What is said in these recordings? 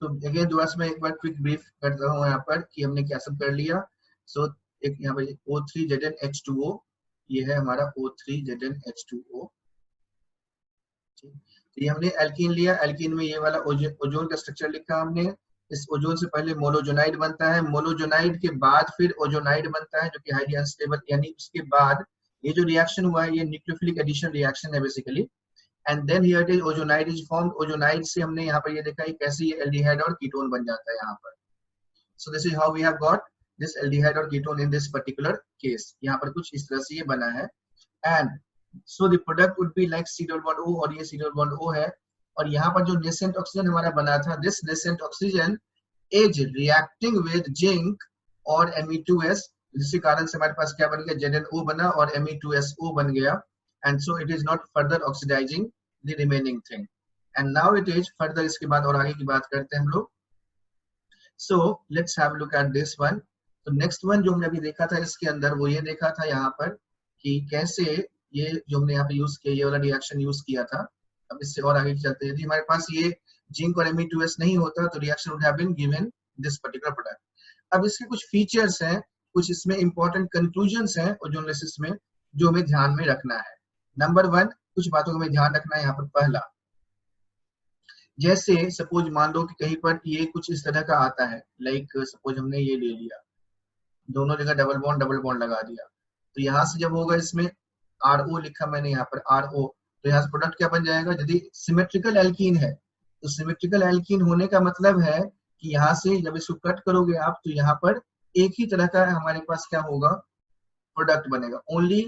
तो अगेन दोबारा से मैं एक बार क्विक ब्रीफ करता हूँ यहाँ पर कि हमने क्या सब कर लिया। सो एक यहाँ पर O3ZnH2O, ये है हमारा O3ZnH2O। तो ये हमने एल्कीन लिया, एल्कीन में ये वाला ओजोन का स्ट्रक्चर लिखा हमने। इस ओजोन से पहले मोनोजोनाइड बनता है, मोनोजोनाइड के बाद फिर ओजोनाइड बनता है जो कि हाईली अनस्टेबल, यानी उसके बाद ये जो रिएक्शन हुआ है ये न्यूक्लियोफिलिक एडिशन रिएक्शन है basically. And then here it is ozonide is formed. Ozonide से हमने यहाँ पर ये देखा है कैसे ये एल्डिहाइड और कीटोन बन जाता है यहाँ पर। So this is how we have got this aldehyde और ketone in this particular case. यहाँ पर कुछ इस तरह से ये बना है। And so the product would be like C double bond O, और ये C double bond O है। और यहाँ पर जो nascent oxygen हमारा बना था, this nascent oxygen is reacting with zinc और Me2S, जिसके कारण से हमारे पास क्या बन गया, ZnO बना और Me2SO बन गया। and so it is not further oxidizing the remaining thing, and now it is further, इसके बाद और आगे की बात करते हैं हम लोग। so let's have a look at this one। तो next one जो हमने अभी देखा था इसके अंदर, वो ये देखा था यहाँ पर कि कैसे ये जो हमने यहाँ पे यूज किया, ये वाला रिएक्शन यूज किया था। अब इससे और आगे चलते हैं, यदि हमारे पास ये जिंक और Me2S नहीं होता तो reaction would have been given this particular product. अब इसके कुछ फीचर्स हैं, कुछ इसमें इंपॉर्टेंट कंक्लूजन्स हैं ओजोनोलिसिस में जो हमें ध्यान में रखना है। नंबर 1, कुछ बातों को हमें ध्यान रखना है यहाँ पर। पहला, जैसे सपोज मान लो कि कहीं पर ये कुछ इस तरह का आता है, लाइक सपोज हमने ये ले लिया, दोनों जगह डबल बॉन्ड लगा दिया, तो यहाँ से जब होगा इसमें RO लिखा मैंने यहाँ पर RO, तो यहाँ से प्रोडक्ट क्या बन जाएगा। यदि सिमेट्रिकल एल्कीन है तो सिमेट्रिकल एल्कीन होने का मतलब है कि यहाँ से जब इसको कट करोगे आप तो यहाँ पर एक ही तरह का हमारे पास क्या होगा, प्रोडक्ट बनेगा, only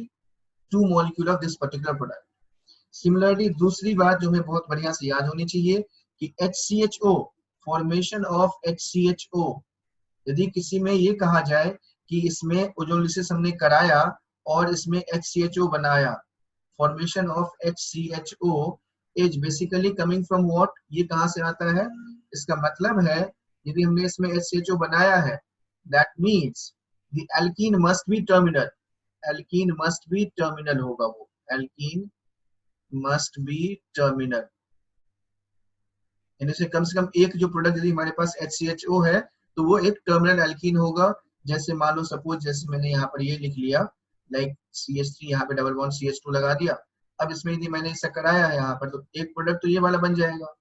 2 molecule of this particular product. Similarly दूसरी बात जो हमें बहुत बढ़िया से याद होनी चाहिए कि HCHO, फॉर्मेशन ऑफ HCHO, यदि किसी में ये कहा जाए कि इसमें ओजोनोलिसिस हमने कराया और इसमें HCHO बनाया, formation of HCHO is basically coming from what, ये कहां से आता है, इसका मतलब है यदि हमने इसमें HCHO बनाया है, that means the alkene must be terminal, alkene must be terminal होगा, वो एल्कीन मस्ट बी टर्मिनल, यानी से कम एक जो प्रोडक्ट यदि हमारे पास HCHO है तो वो एक टर्मिनल एल्कीन होगा। जैसे मान लो सपोज जैसे मैंने यहाँ पर ये लिख लिया, लाइक CH3, यहाँ पे डबल बॉन्ड CH2 लगा दिया। अब इसमें यदि मैंने ऐसा कराया है यहाँ पर तो एक प्रोडक्ट तो ये वाला बन जाएगा,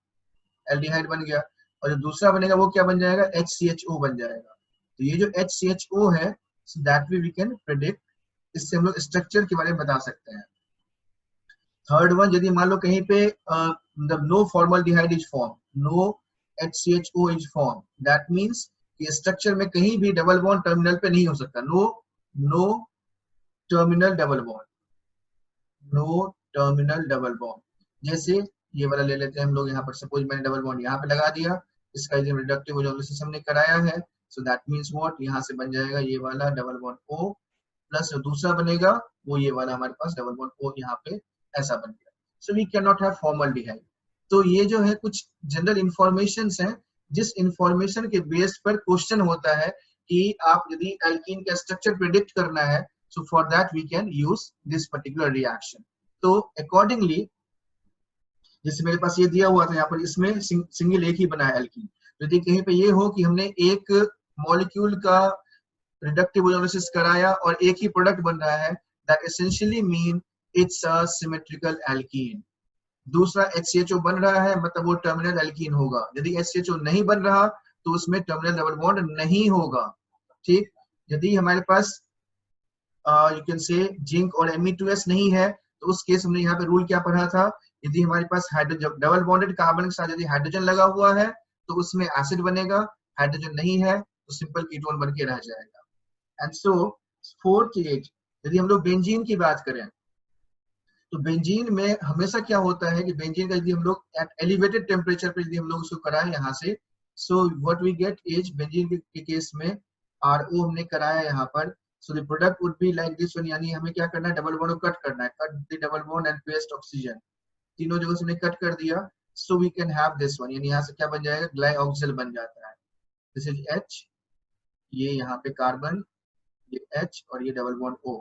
एल्डिहाइड बन गया, और जो दूसरा बनेगा वो क्या बन जाएगा, HCHO बन जाएगा। तो ये जो HCHO है, दैट वी कैन प्रेडिक्ट, इससे हम लोग स्ट्रक्चर के बारे में बता सकते हैं। थर्ड वन, यदि मान लो कहीं पे no formaldehyde is form, no HCHO is form, that means कि स्ट्रक्चर में कहीं भी डबल बॉन्ड टर्मिनल पे नहीं हो सकता, no terminal double bond, no terminal double bond. जैसे ये वाला ले लेते हैं हम लोग, यहाँ पर सपोज मैंने डबल बॉन्ड यहाँ पे लगा दिया, इसका जो रिडक्टिव ओजोनोलिसिस हमने कराया है, सो दैट मींस व्हाट, यहाँ से बन जाएगा ये वाला डबल बॉन्ड O, प्लस जो दूसरा बनेगा वो ये वाला हमारे पास डबल बॉन्ड O यहाँ पे ऐसा बन गया। So we can not have formaldehyde. तो ये जो है कुछ जनरल इंफॉर्मेशन हैं, जिस इंफॉर्मेशन के बेस पर क्वेश्चन होता है कि आप यदि एल्कीन का स्ट्रक्चर प्रेडिक्ट करना है, so for that we can use this particular reaction. तो अकॉर्डिंगली जैसे मेरे पास ये दिया हुआ था यहाँ पर, इसमें सिंगल एक ही बना है एल्कीन, यदि कहीं पे ये हो कि हमने एक मॉलिक्यूल का रिडक्टिव ओजोनोलिसिस कराया और एक ही प्रोडक्ट बन रहा है, that essentially mean it's a symmetrical alkene. दूसरा HCHO बन रहा है मतलब वो टर्मिनल एल्कीन होगा, यदि HCHO नहीं बन रहा तो उसमें टर्मिनल डबल बॉन्ड नहीं होगा। ठीक, यदि हमारे पास यू कैन से जिंक और Me2S नहीं है तो उस केस हमने यहाँ पे रूल क्या पढ़ा था, यदि हमारे पास हाइड्रोजन डबल बॉन्डेड कार्बन के साथ यदि हाइड्रोजन लगा हुआ है तो उसमें एसिड बनेगा, हाइड्रोजन नहीं है तो सिंपल कीटोन बन के रह जाएगा। एंड सो फोर्थ एज, यदि हम लोग बेंजीन की बात करें तो बेंजीन में हमेशा क्या होता है कि बेंजीन का यदि हम लोग एट एलिवेटेड टेम्परेचर पर यदि हम लोग उसको कराएं यहाँ से, so what we get is benzene के केस में RO हमने कराया यहाँ पर, so the product would be like this one, यानी हमें क्या करना है, डबल बॉन्ड को कट करना है, cut the double bond and paste oxygen, तीनों जगह से हमने कट कर दिया, so we can have this one, यानी यहाँ से क्या बन जाएगा, ग्लाइऑक्सिल बन जाता है। दिस इज H, ये यहाँ पे कार्बन, ये H और ये double bond O,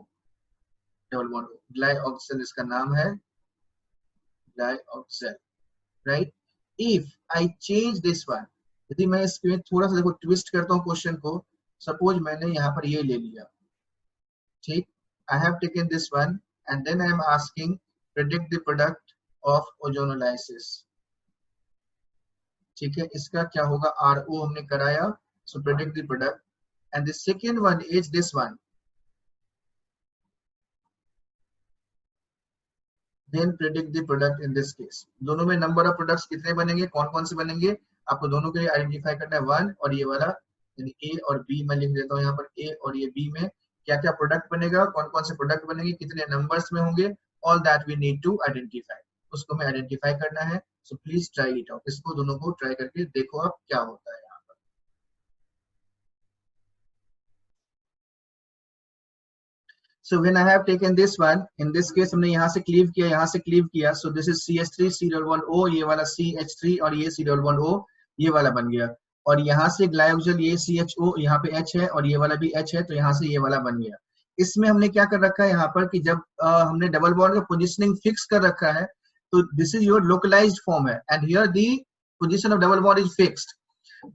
double bond O, ग्लाइऑक्सिल इसका नाम है, glyoxal, right. If I change this one, यदि मैं इसमें थोड़ा सा देखो ट्विस्ट करता हूँ क्वेश्चन को, सपोज मैंने यहाँ पर ये ले लिया, ठीक, I have taken this one and then I am asking predict the product of ozonolysis, ठीक है, इसका क्या होगा, RO हमने कराया, so predict the product, and the second one is this one, then predict the product in this case। दोनों में number of products कितने बनेंगे, कौन कौन से बनेंगे, आपको दोनों के लिए आइडेंटिफाई करना है, 1 और ये वाला, यानी ए और बी, मैं लिख देता हूँ यहाँ पर ए और ये बी में क्या क्या प्रोडक्ट बनेगा, कौन कौन से प्रोडक्ट बनेंगे, कितने नंबर्स में होंगे, all that we need to identify, उसको मैं आइडेंटिफाई करना है। So please try it out, इसको दोनों को ट्राई करके देखो आप क्या होता है। So when I have taken this one, in this case हमने यहाँ से क्लीव किया, यहाँ से क्लीव किया, so this is CH3 C+1O, ये वाला CH3 और ये C+1O, ये वाला बन गया, और यहाँ से ग्लाइकोजल ये CHO, यहाँ पे H है और ये वाला भी H है, तो यहाँ से ये वाला बन गया। इसमें हमने क्या कर रखा है यहाँ पर कि जब हमने डबल बॉन्ड का पोजिशनिंग फिक्स कर रखा है, तो this is your localised form है, and here the position of double bond is fixed,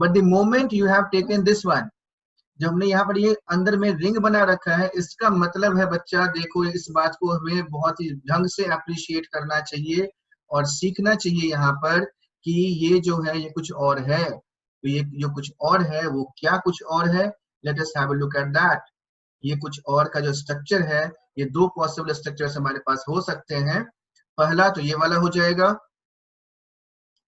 but the moment you have taken this one, जब हमने यहाँ पर ये अंदर में रिंग बना रखा है, इसका मतलब है बच्चा देखो, इस बात को हमें बहुत ही ढंग से अप्रिशिएट करना चाहिए और सीखना चाहिए यहाँ पर कि ये जो है ये कुछ और है, तो ये जो कुछ और है वो क्या कुछ और है, let us have a look at that. ये कुछ और का जो स्ट्रक्चर है, ये दो पॉसिबल स्ट्रक्चर्स हमारे पास हो सकते हैं। पहला तो ये वाला हो जाएगा,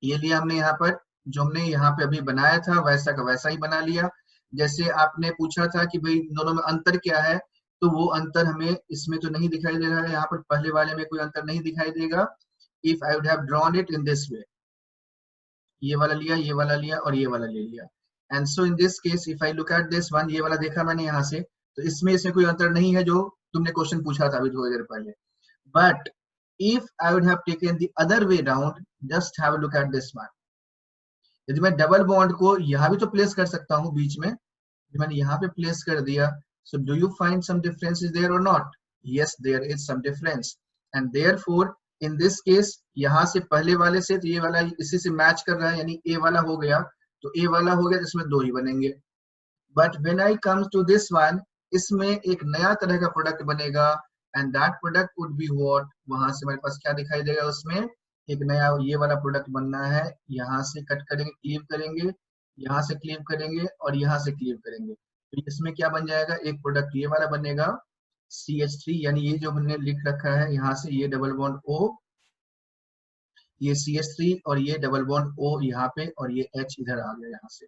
ये लिया हमने यहाँ पर, जो हमने यहाँ पे अभी बनाया था वैसा का वैसा ही बना लिया। जैसे आपने पूछा था कि भाई दोनों में अंतर क्या है, तो वो अंतर हमें इसमें तो नहीं दिखाई दे रहा है, यहाँ पर पहले वाले में कोई अंतर नहीं दिखाई देगा। If I would have drawn it in this way, ये वाला लिया, ये वाला लिया और ये वाला ले लिया, and so in this case if I look at this one, ये वाला देखा मैंने यहाँ से, तो इसमें कोई अंतर नहीं है जो तुमने क्वेश्चन पूछा था अभी थोड़ी देर पहले। But if I would have taken the other way round, just have a look at this one, यदि मैं डबल बॉन्ड को यहाँ भी तो प्लेस कर सकता हूँ बीच में, मैंने यहाँ पे प्लेस कर दिया, so do you find some differences there or not? Yes, there is some difference, and therefore in this case यहाँ से पहले वाले से तो ये वाला इसी से मैच कर रहा है, यानी A वाला हो गया, तो A वाला हो गया, इसमें दो ही बनेंगे। But when I come to this one, इसमें एक नया तरह का प्रोडक्ट बनेगा, and that product would be what, वहां से हमारे पास क्या दिखाई देगा, उसमें एक नया ये वाला प्रोडक्ट बनना है, यहाँ से कट करेंगे, क्लीव करेंगे, यहाँ से क्लीव करेंगे और यहाँ से क्लीव करेंगे, तो इसमें क्या बन जाएगा, एक प्रोडक्ट ये वाला बनेगा CH3, यानी ये जो हमने लिख रखा है यहाँ से, ये डबल बॉन्ड O, ये CH3 और ये डबल बॉन्ड O यहाँ पे, और ये H इधर आ गया यहाँ से,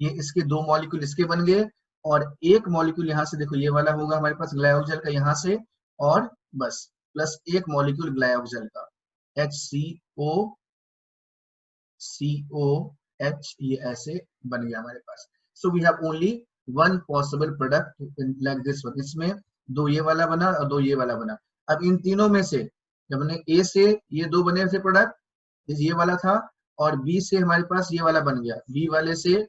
ये इसके दो मॉलिक्यूल इसके बन गए, और एक मॉलिक्यूल यहाँ से देखो ये वाला होगा हमारे पास ग्लाइकोजल का यहाँ से, और बस प्लस एक मॉलिक्यूल ग्लाइकोजल का HCO COH, ये ऐसे बन गया हमारे पास। So we have only one possible product like this one, इसमें दो ये वाला बना और दो ये वाला बना। अब इन तीनों में से जब हमने A से ये दो बने थे प्रोडक्ट, ये वाला था, और B से हमारे पास ये वाला बन गया, B वाले से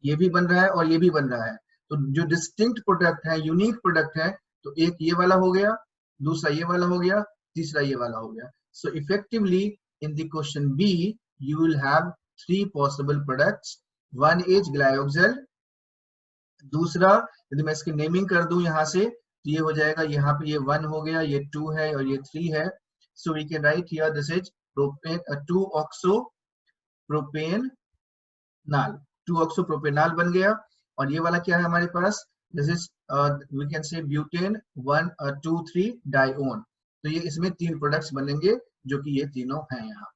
ये भी बन रहा है और ये भी बन रहा है, तो जो डिस्टिंक्ट प्रोडक्ट है, यूनिक प्रोडक्ट है, तो एक ये वाला हो गया, दूसरा ये वाला हो गया, तीसरा ये वाला हो गया। सो effectively in the question B you will have three possible products, one is glyoxal, दूसरा यदि मैं इसकी नेमिंग कर दूं यहाँ से, तो ये हो जाएगा, यहाँ पे ये 1 हो गया, ये 2 है और ये 3 है, so we can write here this is propane 2-oxo-propanal, 2-oxo-propanal बन गया, और ये वाला क्या है हमारे पास, this is we can say butane 1-2-3-dione, तो ये इसमें तीन प्रोडक्ट्स बनेंगे जो कि ये तीनों हैं यहाँ।